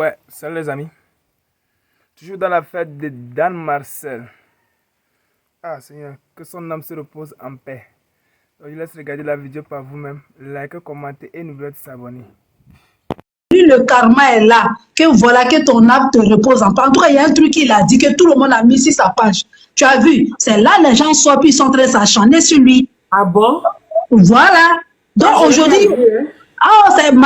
Ouais, salut les amis. Toujours dans la fête de Dan Marcel. Ah Seigneur, que son âme se repose en paix. Donc, je laisse regarder la vidéo par vous-même. Likez, commentez et n'oubliez pas de s'abonner. Le karma est là, que voilà que ton âme te repose en paix. En tout cas, il y a un truc qu'il a dit que tout le monde a mis sur sa page. Tu as vu, c'est là les gens sortent puis ils sont en train de s'acharner sur lui. Ah bon? Voilà. Donc aujourd'hui,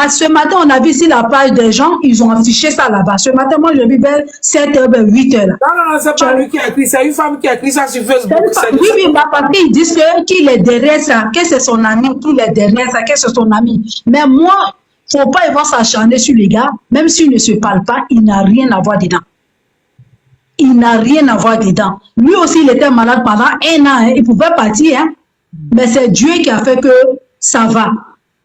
ce matin, on a vu sur la page des gens, ils ont affiché ça là-bas. Ce matin, moi, j'ai vu vers 7h, vers 8h. Non, c'est pas lui qui a écrit, c'est une femme qui a écrit ça sur Facebook. Oui, parce qu'ils disent qu'il est derrière ça, que c'est son ami, qu'il est derrière ça, que c'est son ami. Mais moi, il ne faut pas y voir s'acharner sur les gars, même s'ils ne se parlent pas, il n'a rien à voir dedans. Il n'a rien à voir dedans. Lui aussi, il était malade pendant 1 an, hein. Il pouvait partir, hein. Mais c'est Dieu qui a fait que ça va.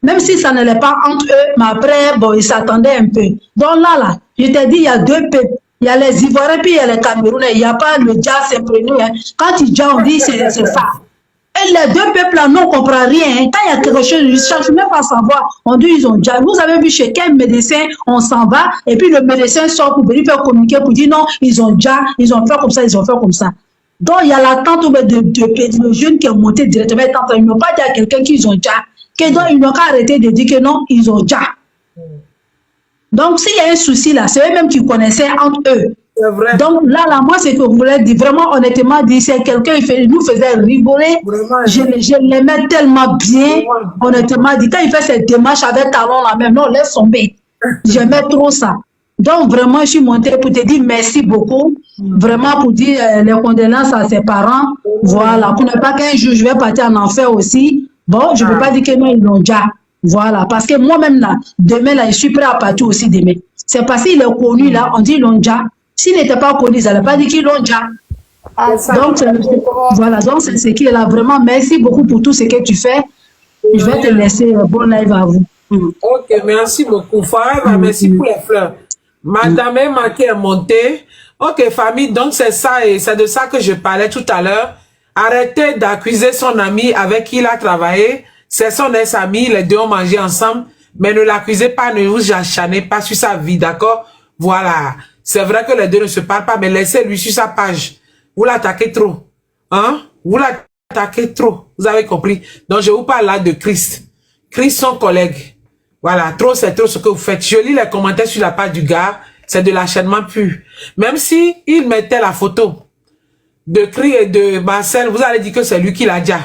Même si ça n'allait pas entre eux, mais après, bon, ils s'attendaient un peu. Donc là, je t'ai dit, il y a deux peuples. Il y a les Ivoiriens puis il y a les Camerounais. Il n'y a pas le Dja Saint-Prénu. Hein. Quand il dit, on dit, c'est ça. Et les deux peuples-là, non, on ne comprend rien. Hein. Quand il y a quelque chose, ils ne cherchent même pas à savoir. On dit, ils ont déjà. Vous avez vu chez quel médecin, on s'en va, et puis le médecin sort pour venir faire communiquer, pour dire, non, ils ont déjà, ils ont fait comme ça, ils ont fait comme ça. Donc, il y a l'attente de jeunes qui ont monté directement. Ils n'ont pas dit à quelqu'un qu'ils ont déjà. Donc, ils n'ont qu'à arrêter de dire que non, ils ont déjà. Donc, s'il y a un souci là, c'est eux-mêmes qui connaissaient entre eux. C'est vrai. Donc, là, moi, c'est que je voulais dire, vraiment, honnêtement, dire, c'est quelqu'un qui nous faisait rigoler. Vraiment, je l'aimais tellement bien, honnêtement, dit, quand il fait cette démarche avec talon là même, non, laisse tomber. J'aimais trop ça. Donc, vraiment, je suis montée pour te dire merci beaucoup. Vraiment, pour dire les condoléances à ses parents. Voilà, pour ne pas qu'un jour, je vais partir en enfer aussi. Bon, je ne peux pas dire que non, ils l'ont déjà. Voilà, parce que moi-même, là, demain, là, je suis prêt à partir aussi demain. C'est parce qu'il est connu, là, on dit ils l'ont déjà. S'il n'était pas connu, ils n'allaient pas dire qu'ils l'ont déjà. Donc, voilà, donc c'est ce qui est là. Vraiment, merci beaucoup pour tout ce que tu fais. Je vais te laisser bon live à vous. Ok, merci beaucoup. Farah, merci pour les fleurs. Madame Emma qui est montée. Ok, famille, donc c'est ça et c'est de ça que je parlais tout à l'heure. Arrêtez d'accuser son ami avec qui il a travaillé. C'est son ex-ami, les deux ont mangé ensemble. Mais ne l'accusez pas, ne vous acharnez pas sur sa vie, d'accord? Voilà. C'est vrai que les deux ne se parlent pas, mais laissez-lui sur sa page. Vous l'attaquez trop. Hein? Vous l'attaquez trop. Vous avez compris? Donc, je vous parle là de Christ. Christ, son collègue. Voilà. Trop, c'est trop ce que vous faites. Je lis les commentaires sur la page du gars. C'est de l'enchaînement pur. Même si il mettait la photo de Christ et de Marcel, vous allez dire que c'est lui qui l'a déjà.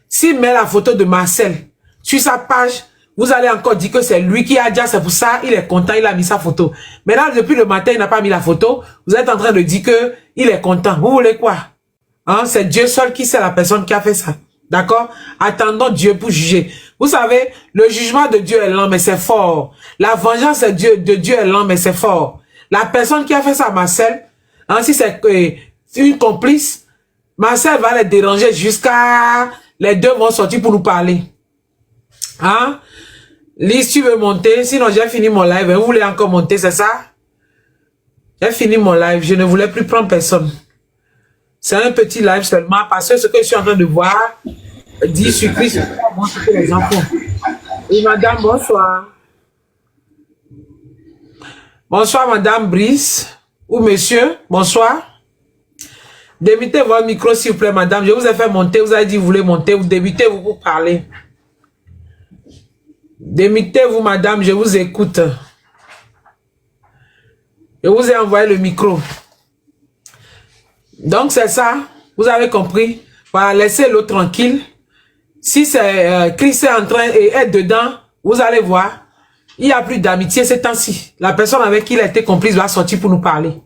S'il met la photo de Marcel sur sa page, vous allez encore dire que c'est lui qui a déjà, c'est pour ça, il est content, il a mis sa photo. Maintenant, depuis le matin, il n'a pas mis la photo. Vous êtes en train de dire que il est content. Vous voulez quoi? Hein? C'est Dieu seul qui sait la personne qui a fait ça. D'accord? Attendons Dieu pour juger. Vous savez, le jugement de Dieu est lent, mais c'est fort. La vengeance de Dieu est lent, mais c'est fort. La personne qui a fait ça, Marcel, hein, si c'est une complice, Marcel va les déranger jusqu'à... Les deux vont sortir pour nous parler. Hein? Lise, tu veux monter? Sinon, j'ai fini mon live. Vous voulez encore monter, c'est ça? J'ai fini mon live. Je ne voulais plus prendre personne. C'est un petit live seulement parce que ce que je suis en train de voir dit sur Christ, les enfants. Et madame, bonsoir. Bonsoir, madame Brice. Ou monsieur, bonsoir. Débutez votre micro, s'il vous plaît, madame. Je vous ai fait monter. Vous avez dit que vous voulez monter. Vous débutez-vous pour parler. Débutez-vous, madame. Je vous écoute. Je vous ai envoyé le micro. Donc, c'est ça. Vous avez compris. Voilà, laissez l'autre tranquille. Si c'est Christ est en train et est dedans, vous allez voir. Il n'y a plus d'amitié ces temps-ci. La personne avec qui il a été complice va sortir pour nous parler.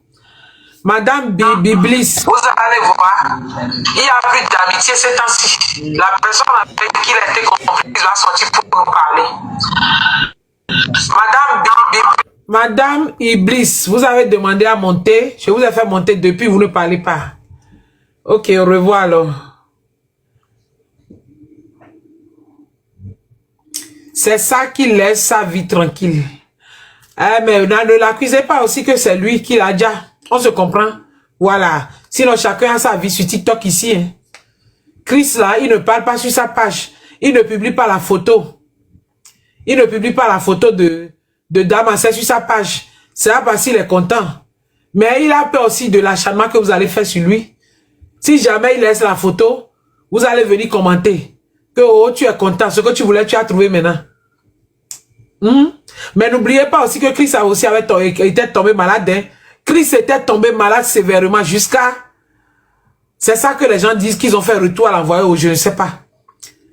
Madame Biblis, vous allez voir, il n'y a plus d'amitié ces temps-ci. La personne avec qui il a été complice va sortir pour nous parler. Madame Iblis, vous avez demandé à monter. Je vous ai fait monter depuis, vous ne parlez pas. Ok, au revoir alors. C'est ça qui laisse sa vie tranquille. Mais ne l'accusez pas aussi que c'est lui qui l'a déjà. On se comprend? Voilà. Sinon, chacun a sa vie sur TikTok ici. Hein. Chris, là, il ne parle pas sur sa page. Il ne publie pas la photo. Il ne publie pas la photo de Damascène sur sa page. c'est parce qu'il est content. Mais il a peur aussi de l'acharnement que vous allez faire sur lui. Si jamais il laisse la photo, vous allez venir commenter que oh, tu es content, ce que tu voulais, tu as trouvé maintenant. Mais n'oubliez pas aussi que Chris a aussi était tombé malade. Hein. Chris était tombé malade sévèrement jusqu'à... C'est ça que les gens disent qu'ils ont fait retour à l'envoyer au je ne sais pas.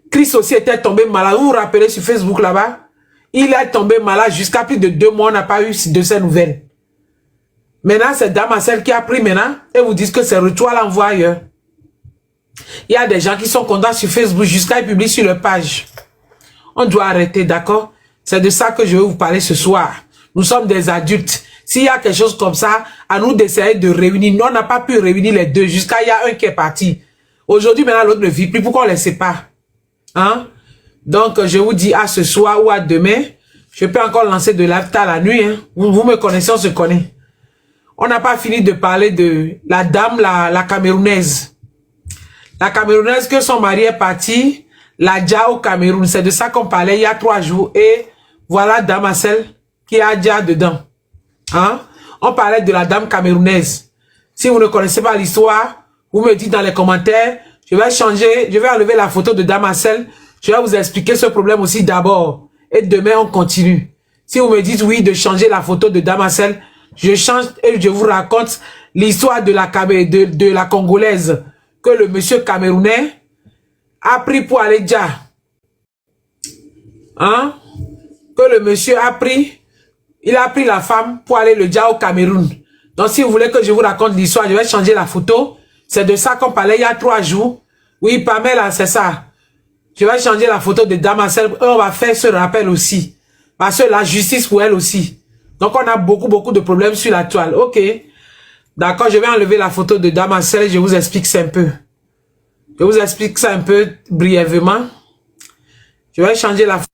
Chris aussi était tombé malade. Vous vous rappelez sur Facebook là-bas? Il est tombé malade jusqu'à plus de 2 mois. On n'a pas eu de ces nouvelles. Maintenant, c'est Damascène qui a pris maintenant et vous dites que c'est retour à l'envoyeur. Il y a des gens qui sont contents sur Facebook jusqu'à ils publient sur leur page. On doit arrêter, d'accord? C'est de ça que je vais vous parler ce soir. Nous sommes des adultes. S'il y a quelque chose comme ça, à nous d'essayer de réunir. Nous, on n'a pas pu réunir les deux jusqu'à il y a un qui est parti. Aujourd'hui, maintenant, l'autre ne vit plus. Pourquoi on les sépare? Hein? Donc, je vous dis à ce soir ou à demain. Je peux encore lancer de live tard la nuit. Hein? Vous me connaissez, on se connaît. On n'a pas fini de parler de la dame, la Camerounaise. La Camerounaise que son mari est parti, la Dja au Cameroun. C'est de ça qu'on parlait il y a 3 jours. Et voilà Damascène qui a Dja dedans. Hein? On parlait de la dame camerounaise. Si vous ne connaissez pas l'histoire, vous me dites dans les commentaires. Je vais changer, je vais enlever la photo de Damascène. Je vais vous expliquer ce problème aussi d'abord. Et demain, on continue. Si vous me dites oui de changer la photo de Damascène, je change et je vous raconte l'histoire de la Congolaise que le monsieur camerounais a pris pour aller Dja. Hein? Que le monsieur a pris, il a pris la femme pour aller le Dja au Cameroun. Donc si vous voulez que je vous raconte l'histoire, je vais changer la photo. C'est de ça qu'on parlait il y a 3 jours. Oui, Pamela, c'est ça. Je vais changer la photo de Damascène et on va faire ce rappel aussi. Parce que la justice pour elle aussi. Donc on a beaucoup de problèmes sur la toile. Ok. D'accord, je vais enlever la photo de Damascène et je vous explique ça un peu. Je vous explique ça un peu brièvement. Je vais changer la photo.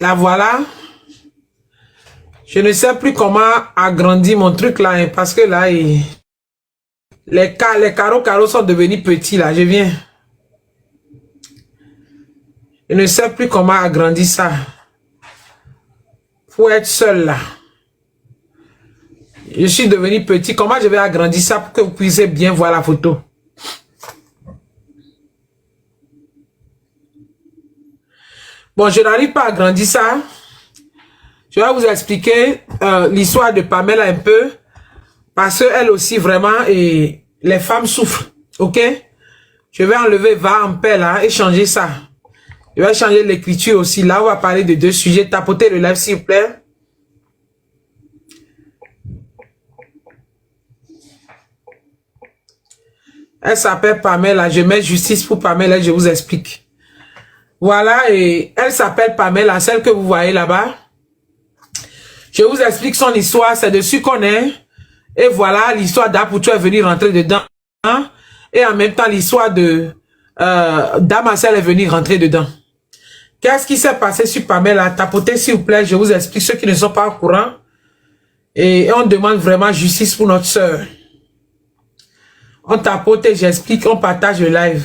La voilà. Je ne sais plus comment agrandir mon truc là, hein, parce que là, les carreaux sont devenus petits là. Je viens. Je ne sais plus comment agrandir ça. Faut être seul là. Je suis devenu petit. Comment je vais agrandir ça pour que vous puissiez bien voir la photo? Bon, je n'arrive pas à agrandir ça. Je vais vous expliquer l'histoire de Pamela un peu. Parce qu'elle aussi, vraiment, et les femmes souffrent. Ok? Je vais enlever va en paix là et changer ça. Je vais changer l'écriture aussi. Là, on va parler de 2 sujets. Tapotez le live, s'il vous plaît. Elle s'appelle Pamela. Je mets justice pour Pamela. Je vous explique. Voilà, et elle s'appelle Pamela, celle que vous voyez là-bas. Je vous explique son histoire, c'est dessus qu'on est. Et voilà, l'histoire d'Apoutou est venue rentrer dedans. Hein? Et en même temps, l'histoire de Damascène est venue rentrer dedans. Qu'est-ce qui s'est passé sur Pamela? Tapotez, s'il vous plaît, je vous explique ceux qui ne sont pas au courant. Et on demande vraiment justice pour notre soeur. On tapote et j'explique, on partage le live.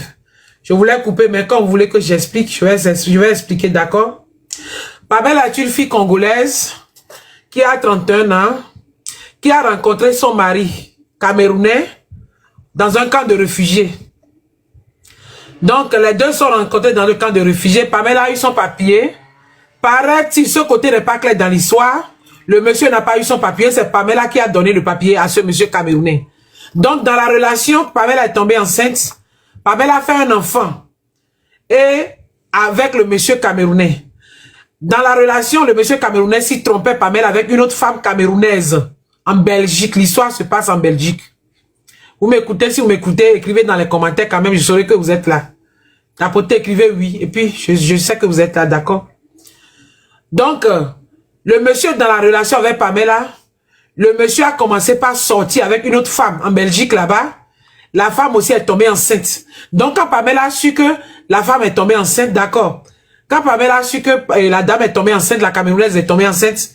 Je voulais couper, mais quand vous voulez que j'explique, je vais expliquer, d'accord? Pamela est une fille congolaise qui a 31 ans, qui a rencontré son mari camerounais dans un camp de réfugiés. Donc, les deux sont rencontrés dans le camp de réfugiés. Pamela a eu son papier. Paraît-il, ce côté n'est pas clair dans l'histoire. Le monsieur n'a pas eu son papier. C'est Pamela qui a donné le papier à ce monsieur camerounais. Donc, dans la relation, Pamela est tombée enceinte. Pamela a fait un enfant. Et avec le monsieur camerounais. Dans la relation, le monsieur camerounais s'y trompait Pamela avec une autre femme camerounaise. En Belgique. L'histoire se passe en Belgique. Vous m'écoutez, si vous m'écoutez, écrivez dans les commentaires quand même, je saurai que vous êtes là. Tapotez, écrivez oui. Et puis, je sais que vous êtes là, d'accord? Donc, le monsieur dans la relation avec Pamela, le monsieur a commencé par sortir avec une autre femme en Belgique là-bas. la femme aussi est tombée enceinte. Donc, quand Pamela a su que la femme est tombée enceinte, d'accord. Quand Pamela a su que la dame est tombée enceinte, la Camerounaise est tombée enceinte,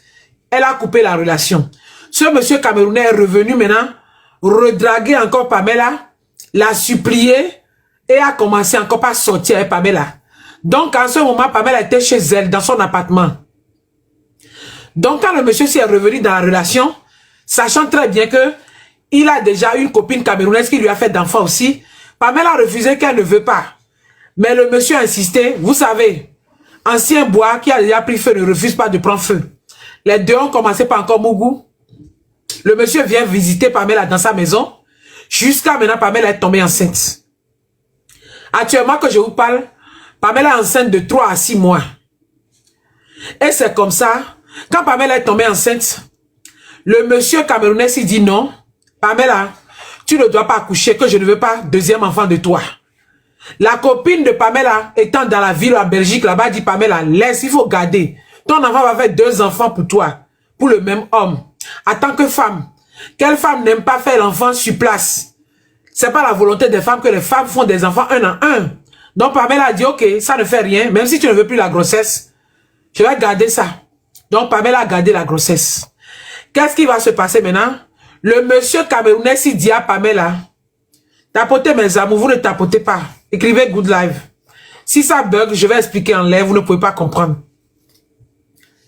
elle a coupé la relation. Ce monsieur Camerounais est revenu maintenant, redraguer encore Pamela, l'a supplié et a commencé encore par sortir avec Pamela. Donc, en ce moment, Pamela était chez elle, dans son appartement. Donc, quand le monsieur s'est revenu dans la relation, sachant très bien que il a déjà une copine camerounaise qui lui a fait d'enfants aussi, Pamela a refusé qu'elle ne veut pas. Mais le monsieur a insisté, vous savez, ancien bois qui a déjà pris feu ne refuse pas de prendre feu. Les deux ont commencé par encore Mougou. Le monsieur vient visiter Pamela dans sa maison. Jusqu'à maintenant, Pamela est tombée enceinte. Actuellement que je vous parle, Pamela est enceinte de 3 à 6 mois. Et c'est comme ça, quand Pamela est tombée enceinte, le monsieur camerounais s'est dit non, Pamela, tu ne dois pas accoucher, que je ne veux pas deuxième enfant de toi. La copine de Pamela, étant dans la ville en Belgique, là-bas, dit Pamela, laisse, il faut garder. Ton enfant va faire 2 enfants pour toi, pour le même homme. En tant que femme, quelle femme n'aime pas faire l'enfant sur place? C'est pas la volonté des femmes que les femmes font des enfants un en un. Donc Pamela a dit, ok, ça ne fait rien, même si tu ne veux plus la grossesse, je vais garder ça. Donc Pamela a gardé la grossesse. Qu'est-ce qui va se passer maintenant? Le monsieur camerounais s'y dit à Pamela, tapotez mes amours, vous ne tapotez pas. Écrivez good live. Si ça bug, je vais expliquer en live, vous ne pouvez pas comprendre.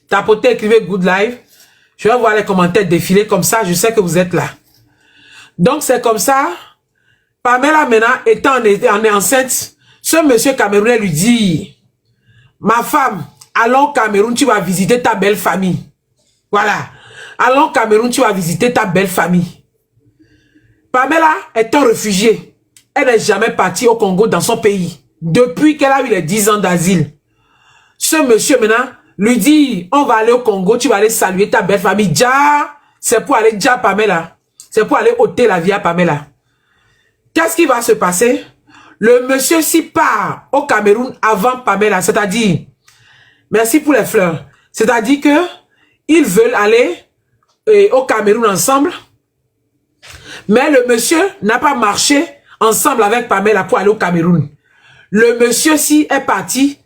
Tapotez, écrivez good live. Je vais voir les commentaires défiler comme ça, je sais que vous êtes là. Donc c'est comme ça, Pamela maintenant étant enceinte, ce monsieur camerounais lui dit, ma femme, allons au Cameroun, tu vas visiter ta belle famille. Voilà. Allons au Cameroun, tu vas visiter ta belle famille. Pamela est un réfugié. Elle n'est jamais partie au Congo dans son pays. Depuis qu'elle a eu les 10 ans d'asile. Ce monsieur maintenant lui dit, on va aller au Congo, tu vas aller saluer ta belle famille. Déjà, c'est pour aller déjà Pamela. C'est pour aller ôter la vie à Pamela. Qu'est-ce qui va se passer? Le monsieur s'y part au Cameroun avant Pamela. C'est-à-dire, merci pour les fleurs. C'est-à-dire que ils veulent aller au Cameroun ensemble. Mais le monsieur n'a pas marché ensemble avec Pamela pour aller au Cameroun. Le monsieur si est parti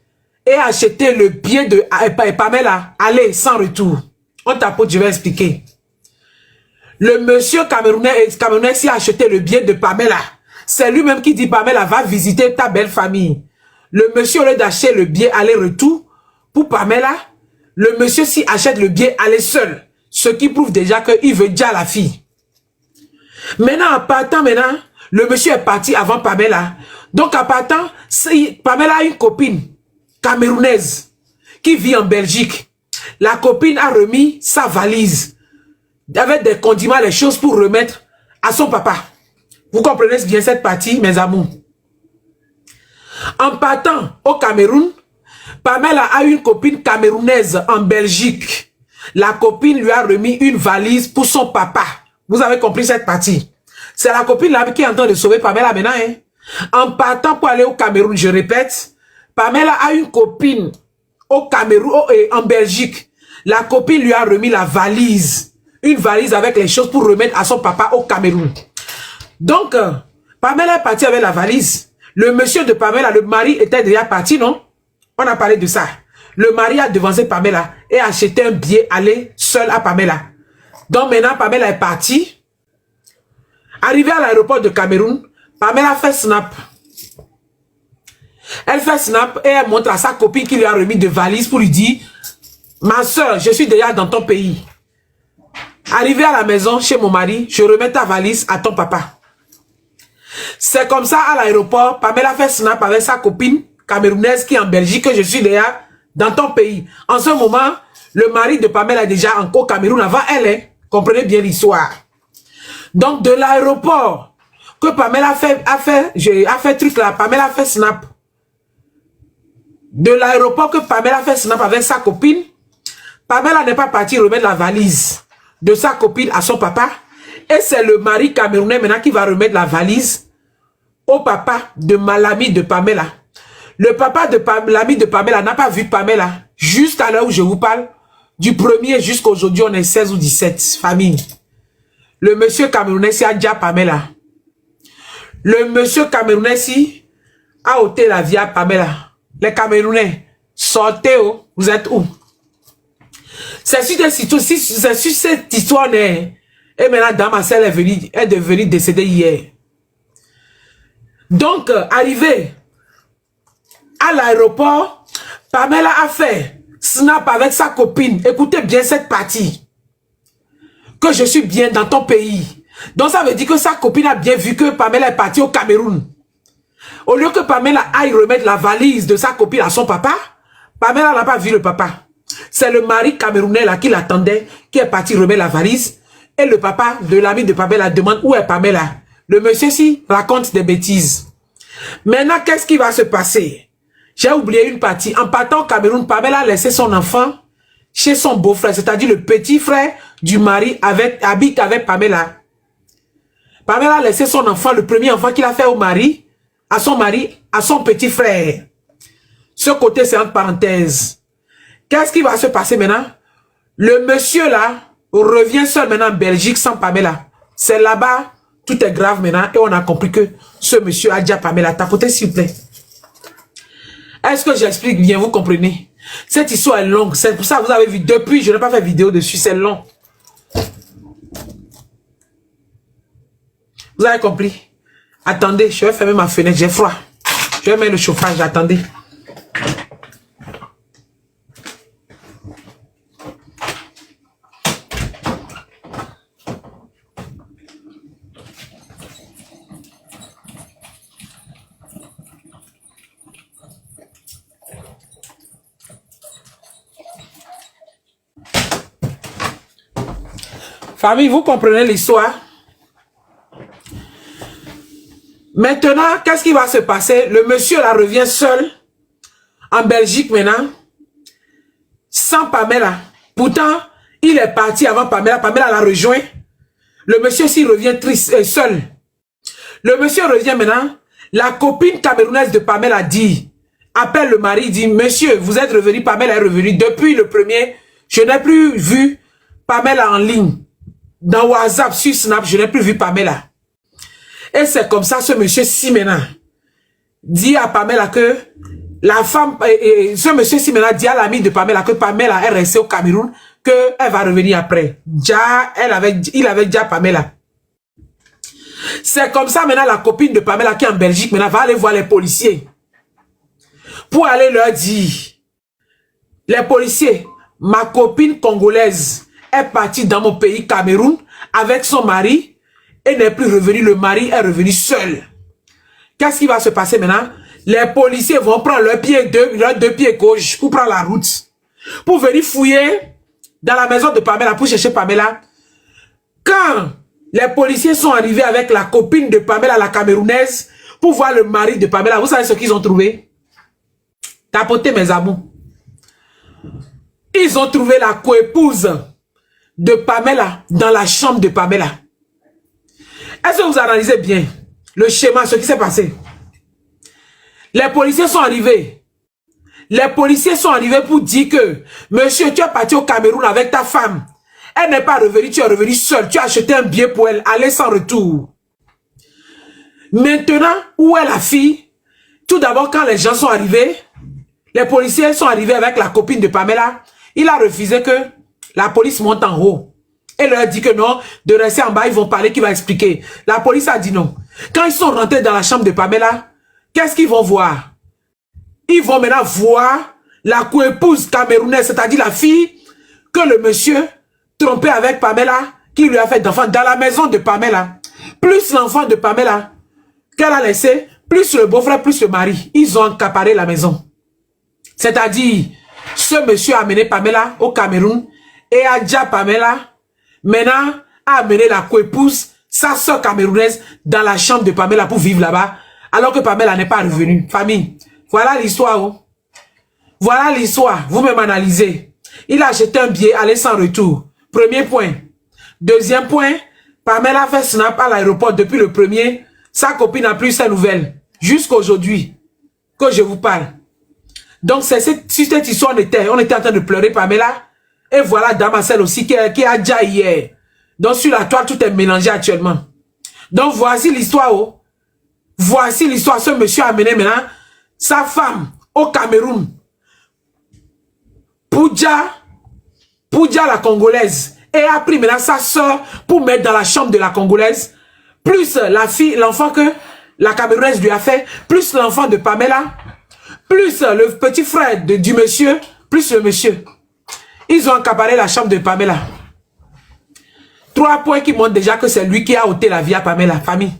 et a acheté le billet de Pamela. Allez, sans retour. On tapote, je vais expliquer. Le monsieur camerounais si a acheté le billet de Pamela. C'est lui-même qui dit Pamela va visiter ta belle famille. Le monsieur au lieu d'acheter le billet aller-retour pour Pamela, le monsieur si achète le billet aller seul. Ce qui prouve déjà qu'il veut déjà la fille. Maintenant, en partant maintenant, le monsieur est parti avant Pamela. Donc en partant, Pamela a une copine camerounaise qui vit en Belgique. La copine a remis sa valise avec des condiments, les choses pour remettre à son papa. Vous comprenez bien cette partie, mes amours. En partant au Cameroun, Pamela a une copine camerounaise en Belgique. La copine lui a remis une valise pour son papa. Vous avez compris cette partie. C'est la copine là qui est en train de sauver Pamela maintenant. Hein? En partant pour aller au Cameroun, je répète, Pamela a une copine au Cameroun et en Belgique. La copine lui a remis la valise. Une valise avec les choses pour remettre à son papa au Cameroun. Donc, Pamela est partie avec la valise. Le monsieur de Pamela, le mari était déjà parti, non? On a parlé de ça. Le mari a devancé Pamela et a acheté un billet aller seul à Pamela. Donc maintenant, Pamela est partie. Arrivée à l'aéroport de Cameroun, Pamela fait snap. Elle fait snap et elle montre à sa copine qui lui a remis de valise pour lui dire, ma soeur, je suis déjà dans ton pays. Arrivée à la maison chez mon mari, je remets ta valise à ton papa. C'est comme ça à l'aéroport, Pamela fait snap avec sa copine camerounaise qui est en Belgique, que je suis déjà dans ton pays. En ce moment, le mari de Pamela est déjà encore au Cameroun avant elle. Hein? Comprenez bien l'histoire. Donc de l'aéroport que Pamela a fait truc là, Pamela a fait snap. De l'aéroport que Pamela fait snap avec sa copine, Pamela n'est pas partie remettre la valise de sa copine à son papa. Et c'est le mari camerounais maintenant qui va remettre la valise au papa de l'ami de Pamela. Le papa de l'ami de Pamela n'a pas vu Pamela jusqu'à l'heure où je vous parle. Du 1er jusqu'à aujourd'hui, on est 16 ou 17 familles. Le monsieur camerounais s'est déjà Pamela. Le monsieur camerounais-ci a ôté la vie à Pamela. Les Camerounais, sortez, oh, vous êtes où? C'est sur cette histoire, et maintenant, Damascène est devenue décédée hier. Donc, arrivé à l'aéroport, Pamela a fait snap avec sa copine. Écoutez bien cette partie. Que je suis bien dans ton pays. Donc, ça veut dire que sa copine a bien vu que Pamela est partie au Cameroun. Au lieu que Pamela aille remettre la valise de sa copine à son papa, Pamela n'a pas vu le papa. C'est le mari camerounais là qui l'attendait, qui est parti remettre la valise. Et le papa de l'ami de Pamela demande où est Pamela. Le monsieur-ci raconte des bêtises. Maintenant, qu'est-ce qui va se passer? J'ai oublié une partie. En partant au Cameroun, Pamela a laissé son enfant chez son beau-frère, c'est-à-dire le petit frère du mari habite avec Pamela. Pamela a laissé son enfant, le premier enfant qu'il a fait au mari, à son petit frère. Ce côté, c'est entre parenthèses. Qu'est-ce qui va se passer maintenant? Le monsieur là revient seul maintenant en Belgique sans Pamela. C'est là-bas, tout est grave maintenant et on a compris que ce monsieur a déjà Pamela. Tapotez s'il vous plaît. Est-ce que j'explique bien? Vous comprenez? Cette histoire est longue. C'est pour ça que vous avez vu. Depuis, je n'ai pas fait vidéo dessus. C'est long. Vous avez compris? Attendez, je vais fermer ma fenêtre. J'ai froid. Je vais mettre le chauffage. Attendez. Famille, vous comprenez l'histoire? Maintenant, qu'est-ce qui va se passer? Le monsieur là revient seul en Belgique maintenant, sans Pamela. Pourtant, il est parti avant Pamela. Pamela l'a rejoint. Le monsieur s'y revient triste et seul. Le monsieur revient maintenant. La copine camerounaise de Pamela dit, appelle le mari, dit, monsieur, vous êtes revenu, Pamela est revenue. Depuis le premier, je n'ai plus vu Pamela en ligne. Dans WhatsApp, sur Snap, je n'ai plus vu Pamela. Et c'est comme ça, ce monsieur Simena dit à Pamela que la femme, ce monsieur Simena dit à l'ami de Pamela que Pamela est restée au Cameroun, qu'elle va revenir après. Déjà, il avait déjà Pamela. C'est comme ça maintenant la copine de Pamela qui est en Belgique maintenant va aller voir les policiers. Pour aller leur dire, les policiers, ma copine congolaise est partie dans mon pays Cameroun avec son mari et n'est plus revenu. Le mari est revenu seul. Qu'est-ce qui va se passer maintenant? Les policiers vont prendre leurs deux pieds gauche pour prendre la route. Pour venir fouiller dans la maison de Pamela pour chercher Pamela. Quand les policiers sont arrivés avec la copine de Pamela, la camerounaise, pour voir le mari de Pamela, vous savez ce qu'ils ont trouvé? Tapotez mes amours. Ils ont trouvé la coépouse de Pamela dans la chambre de Pamela. Est-ce que vous analysez bien le schéma, ce qui s'est passé? Les policiers sont arrivés. Les policiers sont arrivés pour dire que, monsieur, tu es parti au Cameroun avec ta femme. Elle n'est pas revenue, tu es revenu seul. Tu as acheté un billet pour elle, aller sans retour. Maintenant, où est la fille? Tout d'abord, quand les gens sont arrivés, les policiers sont arrivés avec la copine de Pamela. Il a refusé que la police monte en haut. Et leur dit que non, de rester en bas, ils vont parler, qui va expliquer. La police a dit non. Quand ils sont rentrés dans la chambre de Pamela, qu'est-ce qu'ils vont voir? Ils vont maintenant voir la coépouse camerounaise, c'est-à-dire la fille que le monsieur trompait avec Pamela, qui lui a fait d'enfant dans la maison de Pamela. Plus l'enfant de Pamela qu'elle a laissé, plus le beau-frère, plus le mari. Ils ont accaparé la maison. C'est-à-dire, ce monsieur a amené Pamela au Cameroun et a déjà Pamela, maintenant, a amené la coépouse, sa soeur camerounaise, dans la chambre de Pamela pour vivre là-bas, alors que Pamela n'est pas revenue. Famille, voilà l'histoire. Oh. Voilà l'histoire. Vous-même analysez. Il a acheté un billet, aller sans retour. Premier point. Deuxième point, Pamela fait snap à l'aéroport depuis le premier. Sa copine n'a plus ses nouvelles. Jusqu'à aujourd'hui que je vous parle. Donc, c'est sur cette histoire, on était en train de pleurer Pamela. Et voilà Damascène aussi qui a déjà hier. Donc, sur la toile, tout est mélangé actuellement. Donc, voici l'histoire. Oh. Voici l'histoire. Ce monsieur a amené maintenant sa femme au Cameroun. Poudja la Congolaise. Et a pris maintenant sa soeur pour mettre dans la chambre de la Congolaise. Plus la fille, l'enfant que la Camerounaise lui a fait. Plus l'enfant de Pamela. Plus le petit frère du monsieur. Plus le monsieur. Ils ont accaparé la chambre de Pamela. 3 points qui montrent déjà que c'est lui qui a ôté la vie à Pamela, famille.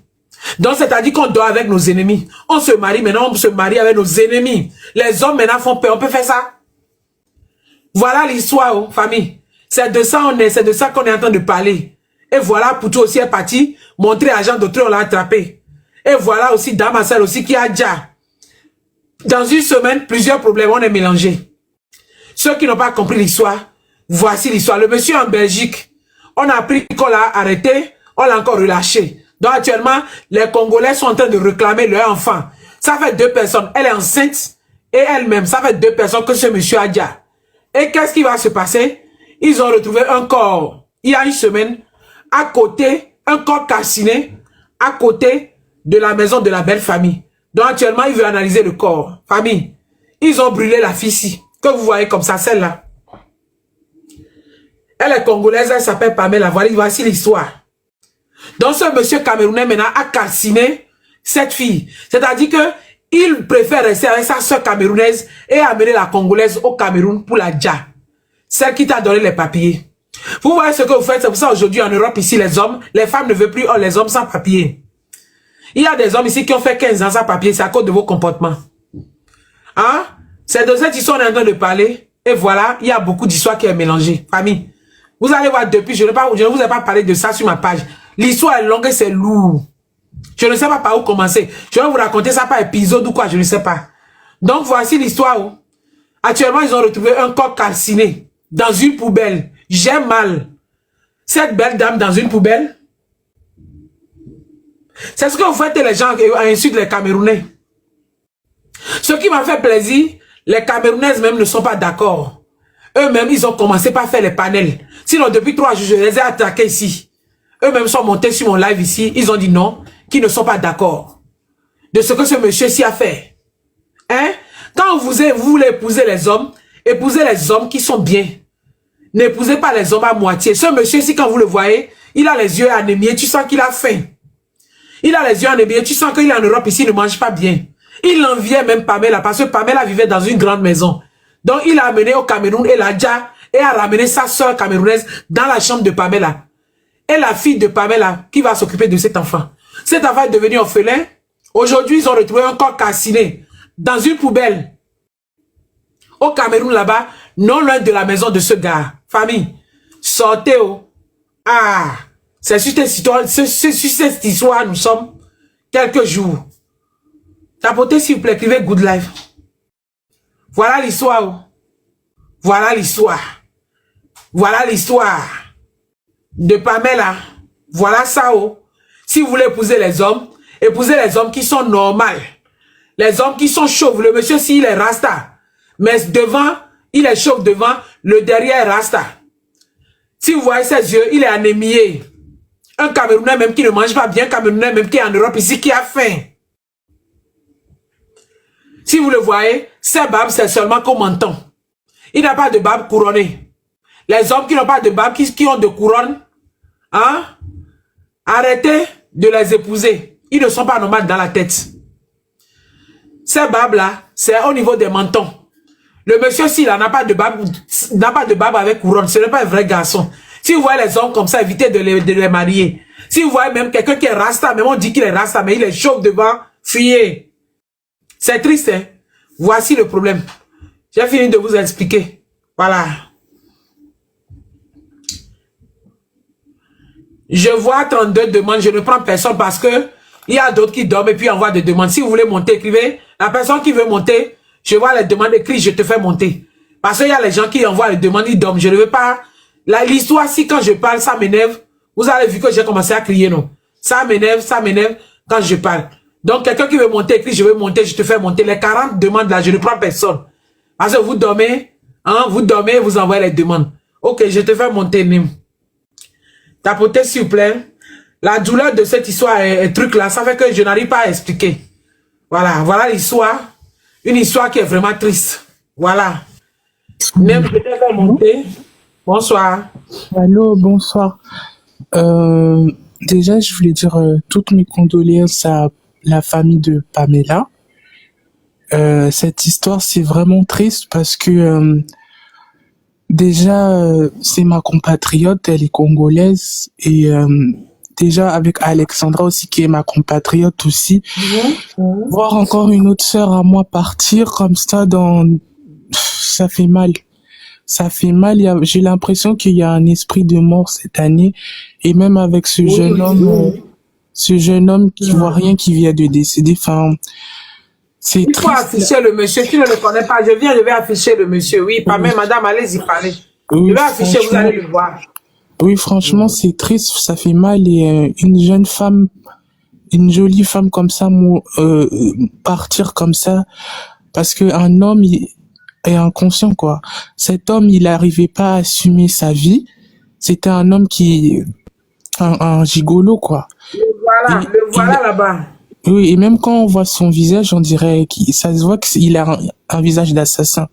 Donc, c'est-à-dire qu'on dort avec nos ennemis. On se marie, maintenant on se marie avec nos ennemis. Les hommes maintenant font peur, on peut faire ça. Voilà l'histoire, oh, famille. C'est de ça qu'on est en train de parler. Et voilà, Poutou aussi est parti montrer à Jean Dautré, on l'a attrapé. Et voilà aussi Damasel aussi qui a déjà. Dans une semaine, plusieurs problèmes, on est mélangés. Ceux qui n'ont pas compris l'histoire, voici l'histoire. Le monsieur en Belgique, on a appris qu'on l'a arrêté, on l'a encore relâché. Donc actuellement, les Congolais sont en train de réclamer leur enfant. Ça fait 2 personnes. Elle est enceinte et elle-même. Ça fait 2 personnes que ce monsieur a déjà. Et qu'est-ce qui va se passer? Ils ont retrouvé un corps, il y a une semaine, à côté, un corps calciné, à côté de la maison de la belle famille. Donc actuellement, ils veulent analyser le corps. Famille, ils ont brûlé la fille ici, que vous voyez comme ça, celle-là. Elle est congolaise, elle s'appelle Pamela. Voici l'histoire. Donc ce monsieur camerounais maintenant a calciné cette fille. C'est-à-dire que il préfère rester avec sa soeur camerounaise et amener la congolaise au Cameroun pour la dja. Celle qui t'a donné les papiers. Vous voyez ce que vous faites, c'est pour ça aujourd'hui en Europe, ici, les hommes, les femmes ne veulent plus les hommes sans papier. Il y a des hommes ici qui ont fait 15 ans sans papier, c'est à cause de vos comportements. Hein? C'est de cette histoire qu'on est en train de parler. Et voilà, il y a beaucoup d'histoires qui est mélangée. Famille, vous allez voir depuis, je ne vous ai pas parlé de ça sur ma page. L'histoire est longue et c'est lourd. Je ne sais pas par où commencer. Je vais vous raconter ça par épisode ou quoi, je ne sais pas. Donc voici l'histoire. Actuellement, ils ont retrouvé un corps calciné dans une poubelle. J'ai mal. Cette belle dame dans une poubelle. C'est ce que vous faites les gens insultent les Camerounais. Ce qui m'a fait plaisir, les Camerounaises même ne sont pas d'accord. Eux-mêmes, ils ont commencé par faire les panels. Sinon, depuis 3 jours, je les ai attaqués ici. Eux-mêmes sont montés sur mon live ici. Ils ont dit non, qu'ils ne sont pas d'accord de ce que ce monsieur-ci a fait. Hein? Quand vous voulez épouser les hommes qui sont bien. N'épousez pas les hommes à moitié. Ce monsieur-ci, quand vous le voyez, il a les yeux anémiés. Tu sens qu'il a faim. Il a les yeux anémiés. Tu sens qu'il est en Europe ici, il ne mange pas bien. Il enviait même Pamela parce que Pamela vivait dans une grande maison. Donc, il a amené au Cameroun et a ramené sa soeur camerounaise dans la chambre de Pamela. Et la fille de Pamela qui va s'occuper de cet enfant. Cet enfant est devenu orphelin. Aujourd'hui, ils ont retrouvé un corps calciné dans une poubelle. Au Cameroun, là-bas, non loin de la maison de ce gars. Famille, sortez. Ah, c'est sur cette histoire, nous sommes quelques jours. Tapotez s'il vous plaît, écrivez Good Life. Voilà l'histoire. Voilà l'histoire. Voilà l'histoire de Pamela. Voilà ça. Si vous voulez épouser les hommes qui sont normaux. Les hommes qui sont chauves. Le monsieur, s'il est rasta. Mais devant, il est chauve devant. Le derrière est rasta. Si vous voyez ses yeux, il est anémié. Un Camerounais même qui ne mange pas bien. Un Camerounais même qui est en Europe ici, qui a faim. Si vous le voyez, ses barbes, c'est seulement qu'au menton. Il n'a pas de barbe couronnée. Les hommes qui n'ont pas de barbe, qui ont de couronne, hein? Arrêtez de les épouser. Ils ne sont pas normaux dans la tête. Ces barbes-là, c'est au niveau des mentons. Le monsieur, s'il n'a pas de barbe avec couronne, ce n'est pas un vrai garçon. Si vous voyez les hommes comme ça, évitez de les marier. Si vous voyez même quelqu'un qui est rasta, même on dit qu'il est rasta, mais il est chauve devant, fuyez. C'est triste, hein? Voici le problème. J'ai fini de vous expliquer. Voilà. Je vois 32 demandes, je ne prends personne parce que il y a d'autres qui dorment et puis envoient des demandes. Si vous voulez monter, écrivez. La personne qui veut monter, je vois les demandes écrites, je te fais monter. Parce qu'il y a les gens qui envoient les demandes, ils dorment. Je ne veux pas. L'histoire, si quand je parle, ça m'énerve. Vous avez vu que j'ai commencé à crier, non? Ça m'énerve quand je parle. Donc, quelqu'un qui veut monter, écrit, je veux monter, je te fais monter. Les 40 demandes là, je ne prends personne. Parce que vous dormez, hein, vous envoyez les demandes. Ok, je te fais monter, Nim. Tapotez, s'il vous plaît. La douleur de cette histoire et truc là, ça fait que je n'arrive pas à expliquer. Voilà, voilà l'histoire. Une histoire qui est vraiment triste. Voilà. Même peut-être faire monter. Bonsoir. Allô, bonsoir. Déjà, je voulais dire toutes mes condoléances à la famille de Pamela. Cette histoire, c'est vraiment triste parce que déjà, c'est ma compatriote, elle est congolaise et déjà avec Alexandra aussi qui est ma compatriote aussi. Voir encore une autre sœur à moi partir comme ça ça fait mal. Ça fait mal. J'ai l'impression qu'il y a un esprit de mort cette année et même avec ce jeune homme qui voit rien qui vient de décéder. Enfin, c'est Il faut triste. afficher le monsieur. Tu ne le connais pas. Je vais afficher le monsieur. Oui, pas même, madame, allez-y parler. Oui, Je vais afficher, vous franchement. allez le voir. Oui, franchement, c'est triste, ça fait mal et une jeune femme, une jolie femme comme ça, partir comme ça, parce que un homme est inconscient quoi. Cet homme, il n'arrivait pas à assumer sa vie. C'était un homme un gigolo quoi. Le voilà là-bas. Oui, et même quand on voit son visage, on dirait ça se voit qu'il a un visage d'assassin.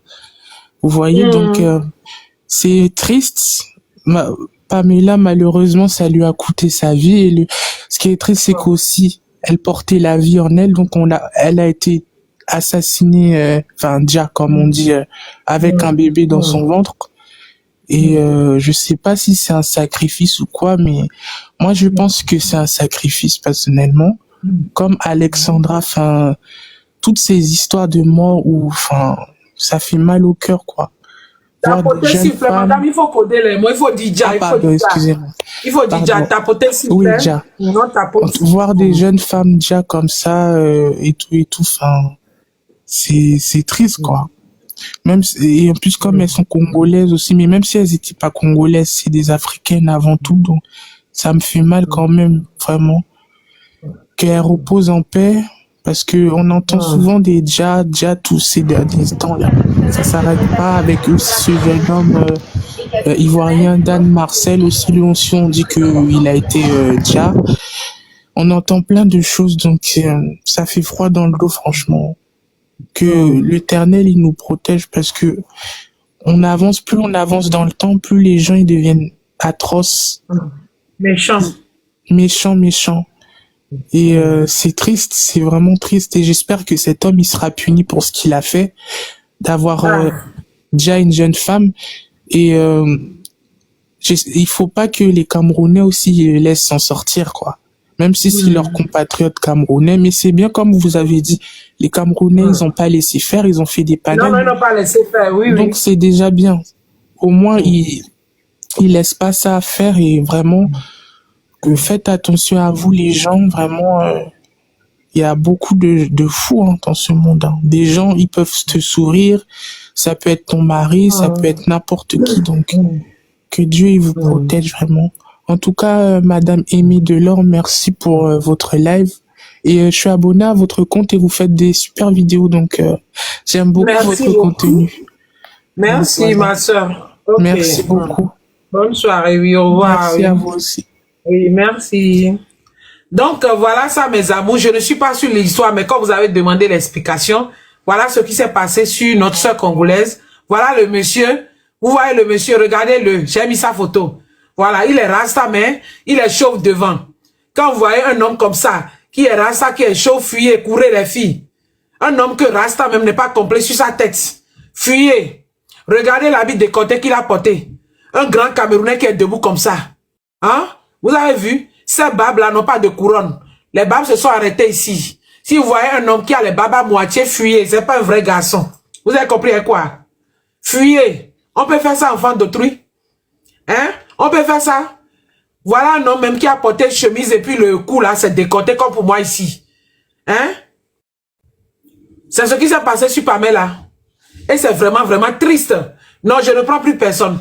Vous voyez, donc c'est triste. Pamela, malheureusement, ça lui a coûté sa vie. Et ce qui est triste, c'est qu'aussi, elle portait la vie en elle. Donc, elle a été assassinée, déjà, comme on dit, avec un bébé dans son ventre. Et je sais pas si c'est un sacrifice ou quoi, mais moi, je pense que c'est un sacrifice, personnellement. Comme Alexandra, toutes ces histoires de mort ça fait mal au cœur, quoi. Tapoter s'il vous plaît, madame, il faut coder les mots, il faut dire ja, pardon, excusez-moi. Il faut dire ja, tapoter s'il vous Oui, plaît. ja. Non, tapoter. Voir des jeunes femmes déjà comme ça et tout, c'est triste, quoi. Et en plus, comme elles sont congolaises aussi, mais même si elles n'étaient pas congolaises, c'est des Africaines avant tout, donc ça me fait mal quand même, vraiment. Qu'elles reposent en paix, parce que on entend souvent des dja tous ces derniers temps-là. Ça s'arrête pas avec ce jeune homme ivoirien Dan Marcel aussi, lui aussi on dit qu'il a été dja. On entend plein de choses, donc ça fait froid dans le dos, franchement. Que l'Éternel, il nous protège, parce que plus on avance dans le temps, plus les gens, ils deviennent atroces. Méchants. Et c'est triste, c'est vraiment triste. Et j'espère que cet homme, il sera puni pour ce qu'il a fait, d'avoir déjà une jeune femme. Et il faut pas que les Camerounais aussi laissent s'en sortir, quoi. Même si c'est leurs compatriotes camerounais. Mais c'est bien comme vous avez dit, les Camerounais, ils ont pas laissé faire, ils ont fait des paganes. Non, ils n'ont pas laissé faire, oui. Donc c'est déjà bien. Au moins, ils laissent pas ça faire, et vraiment, faites attention à vous, les gens, vraiment. Il y a beaucoup de fous dans ce monde. Des gens, ils peuvent te sourire. Ça peut être ton mari, ça peut être n'importe qui. Donc, que Dieu il vous protège vraiment. En tout cas, Madame Aimée Delors, merci pour votre live. Et je suis abonné à votre compte et vous faites des super vidéos. Donc, j'aime beaucoup votre contenu. Merci, donc, voilà. ma soeur. Okay. Merci beaucoup. Bonne soirée, oui, au revoir. Merci à vous aussi. Oui, merci. Donc, voilà ça, mes amours. Je ne suis pas sur l'histoire, mais comme vous avez demandé l'explication, voilà ce qui s'est passé sur notre soeur congolaise. Voilà le monsieur. Vous voyez le monsieur, regardez-le. J'ai mis sa photo. Voilà, il est rasta, mais il est chauve devant. Quand vous voyez un homme comme ça, qui est rasta, qui est chauve, fuyez, courez les filles. Un homme que rasta même n'est pas complet sur sa tête. Fuyez. Regardez l'habit décolleté qu'il a porté. Un grand Camerounais qui est debout comme ça. Hein? Vous avez vu? Ces babes-là n'ont pas de couronne. Les babes se sont arrêtées ici. Si vous voyez un homme qui a les babes à moitié, fuyez. C'est pas un vrai garçon. Vous avez compris quoi? Fuyez. On peut faire ça, enfant d'autrui? Hein? On peut faire ça? Voilà un homme même qui a porté chemise et puis le cou là, c'est décolleté comme pour moi ici. Hein? C'est ce qui s'est passé sur Pamela. Et c'est vraiment, vraiment triste. Non, je ne prends plus personne.